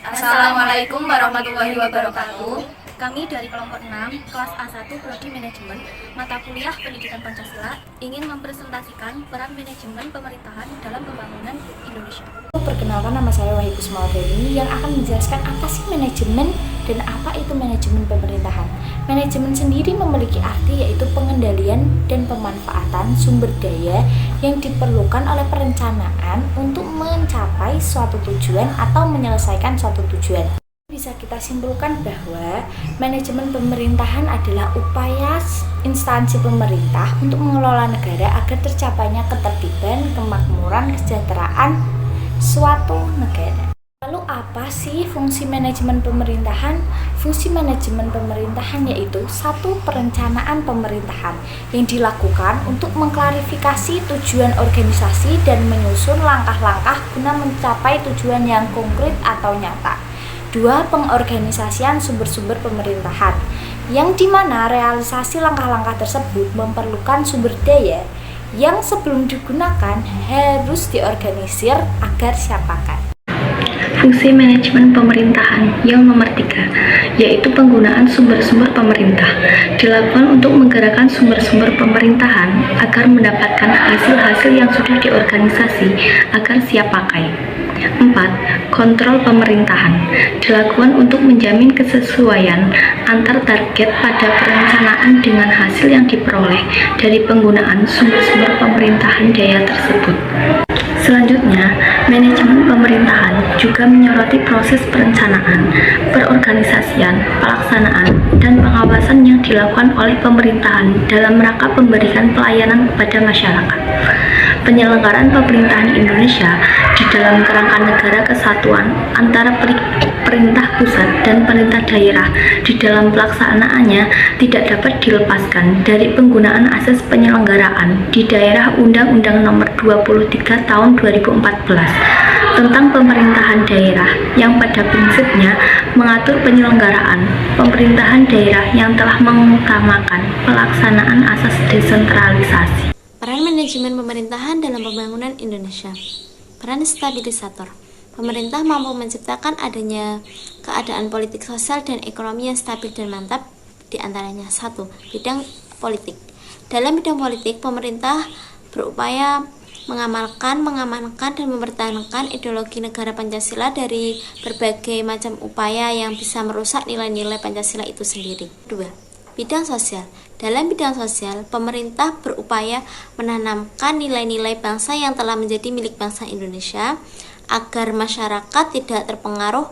Assalamualaikum warahmatullahi wabarakatuh. Kami dari kelompok 6, kelas A1 Prodi Manajemen, mata kuliah Pendidikan Pancasila, ingin mempresentasikan peran manajemen pemerintahan dalam pembangunan Indonesia. Perkenalkan, nama saya Wahyu Kusmaudani yang akan menjelaskan apa sih manajemen dan apa itu manajemen pemerintahan. Manajemen sendiri memiliki arti yaitu pengendalian dan pemanfaatan sumber daya yang diperlukan oleh perencanaan untuk mencapai suatu tujuan atau menyelesaikan suatu tujuan. Bisa kita simpulkan bahwa manajemen pemerintahan adalah upaya instansi pemerintah untuk mengelola negara agar tercapainya ketertiban, kemakmuran, kesejahteraan suatu negara. Lalu apa sih fungsi manajemen pemerintahan? Fungsi manajemen pemerintahan yaitu satu, perencanaan pemerintahan yang dilakukan untuk mengklarifikasi tujuan organisasi dan menyusun langkah-langkah guna mencapai tujuan yang konkret atau nyata. 2. Pengorganisasian sumber-sumber pemerintahan, yang dimana realisasi langkah-langkah tersebut memerlukan sumber daya yang sebelum digunakan harus diorganisir agar siap pakai. Fungsi manajemen pemerintahan yang nomor 3, yaitu penggunaan sumber-sumber pemerintah, dilakukan untuk menggerakkan sumber-sumber pemerintahan agar mendapatkan hasil-hasil yang sudah diorganisasi agar siap pakai. 4. Kontrol pemerintahan, dilakukan untuk menjamin kesesuaian antar target pada perencanaan dengan hasil yang diperoleh dari penggunaan sumber-sumber pemerintahan daya tersebut. Selanjutnya, manajemen pemerintahan juga menyoroti proses perencanaan, perorganisasian, pelaksanaan, dan pengawasan yang dilakukan oleh pemerintahan dalam rangka memberikan pelayanan kepada masyarakat. Penyelenggaraan pemerintahan Indonesia di dalam kerangka negara kesatuan antara perintah pusat dan perintah daerah di dalam pelaksanaannya tidak dapat dilepaskan dari penggunaan asas penyelenggaraan di daerah Undang-Undang Nomor 23 Tahun 2014 tentang pemerintahan daerah yang pada prinsipnya mengatur penyelenggaraan pemerintahan daerah yang telah mengutamakan pelaksanaan asas desentralisasi. Peran manajemen pemerintahan dalam pembangunan Indonesia. Peran stabilisator. Pemerintah mampu menciptakan adanya keadaan politik, sosial, dan ekonomi yang stabil dan mantap, di antaranya 1. Bidang politik. Dalam bidang politik, pemerintah berupaya mengamankan, dan mempertahankan ideologi negara Pancasila dari berbagai macam upaya yang bisa merusak nilai-nilai Pancasila itu sendiri. 2. Bidang sosial. Dalam bidang sosial, pemerintah berupaya menanamkan nilai-nilai bangsa yang telah menjadi milik bangsa Indonesia agar masyarakat tidak terpengaruh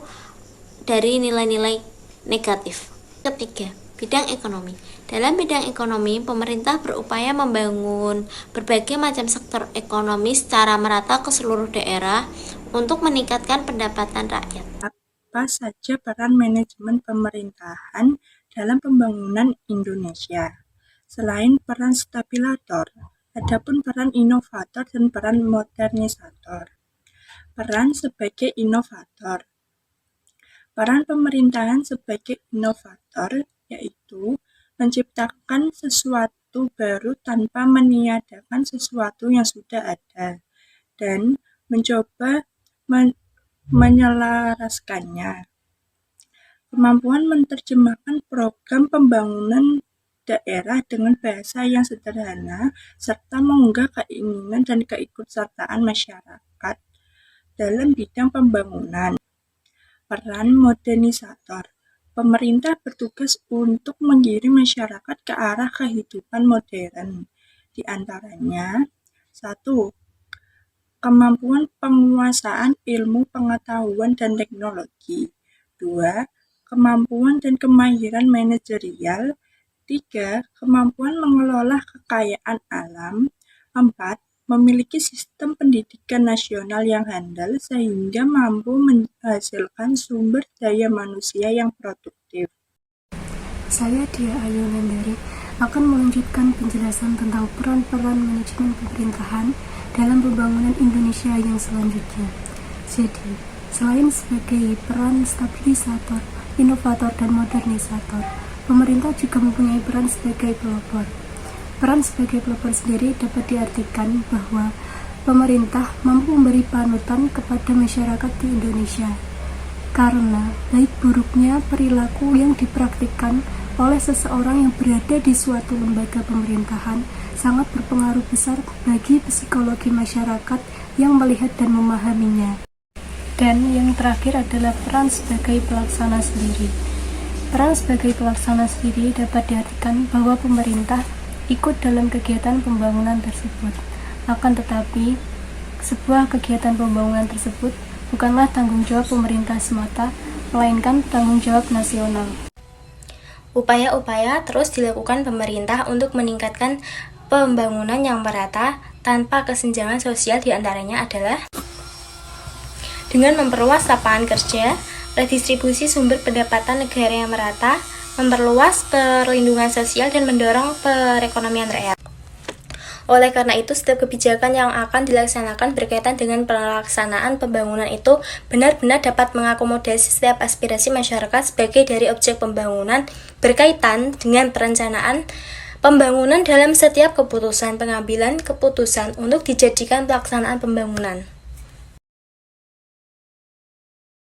dari nilai-nilai negatif. 3. Bidang ekonomi. Dalam bidang ekonomi, pemerintah berupaya membangun berbagai macam sektor ekonomi secara merata ke seluruh daerah untuk meningkatkan pendapatan rakyat. Apa saja peran manajemen pemerintahan dalam pembangunan Indonesia? Selain peran stabilisator, adapun peran inovator dan peran modernisator. Peran sebagai inovator. Peran pemerintahan sebagai inovator yaitu menciptakan sesuatu baru tanpa meniadakan sesuatu yang sudah ada dan mencoba menyelaraskannya. Kemampuan menerjemahkan program pembangunan daerah dengan bahasa yang sederhana serta mengunggah keinginan dan keikutsertaan masyarakat dalam bidang pembangunan. Peran modernisator. Pemerintah bertugas untuk menggiring masyarakat ke arah kehidupan modern. Di antaranya 1. Kemampuan penguasaan ilmu pengetahuan dan teknologi. 2. Kemampuan dan kemahiran manajerial. 3. Kemampuan mengelola kekayaan alam. 4. Memiliki sistem pendidikan nasional yang handal sehingga mampu menghasilkan sumber daya manusia yang produktif. Saya Dia Ayu Nandari akan melanjutkan penjelasan tentang peran-peran manajemen pemerintahan dalam pembangunan Indonesia yang selanjutnya. Jadi, selain sebagai peran stabilisator, inovator, dan modernisator, pemerintah juga mempunyai peran sebagai pelopor. Peran sebagai pelopor sendiri dapat diartikan bahwa pemerintah mampu memberi panutan kepada masyarakat di Indonesia karena baik buruknya perilaku yang dipraktikkan oleh seseorang yang berada di suatu lembaga pemerintahan sangat berpengaruh besar bagi psikologi masyarakat yang melihat dan memahaminya. Dan yang terakhir adalah peran sebagai pelaksana sendiri. Peran sebagai pelaksana sendiri dapat diartikan bahwa pemerintah ikut dalam kegiatan pembangunan tersebut. Akan tetapi, sebuah kegiatan pembangunan tersebut bukanlah tanggung jawab pemerintah semata, melainkan tanggung jawab nasional. Upaya-upaya terus dilakukan pemerintah untuk meningkatkan pembangunan yang merata tanpa kesenjangan sosial, diantaranya adalah dengan memperluas lapangan kerja, redistribusi sumber pendapatan negara yang merata, memperluas perlindungan sosial, dan mendorong perekonomian rakyat. Oleh karena itu, setiap kebijakan yang akan dilaksanakan berkaitan dengan pelaksanaan pembangunan itu benar-benar dapat mengakomodasi setiap aspirasi masyarakat sebagai dari objek pembangunan berkaitan dengan perencanaan pembangunan dalam setiap keputusan pengambilan keputusan untuk dijadikan pelaksanaan pembangunan.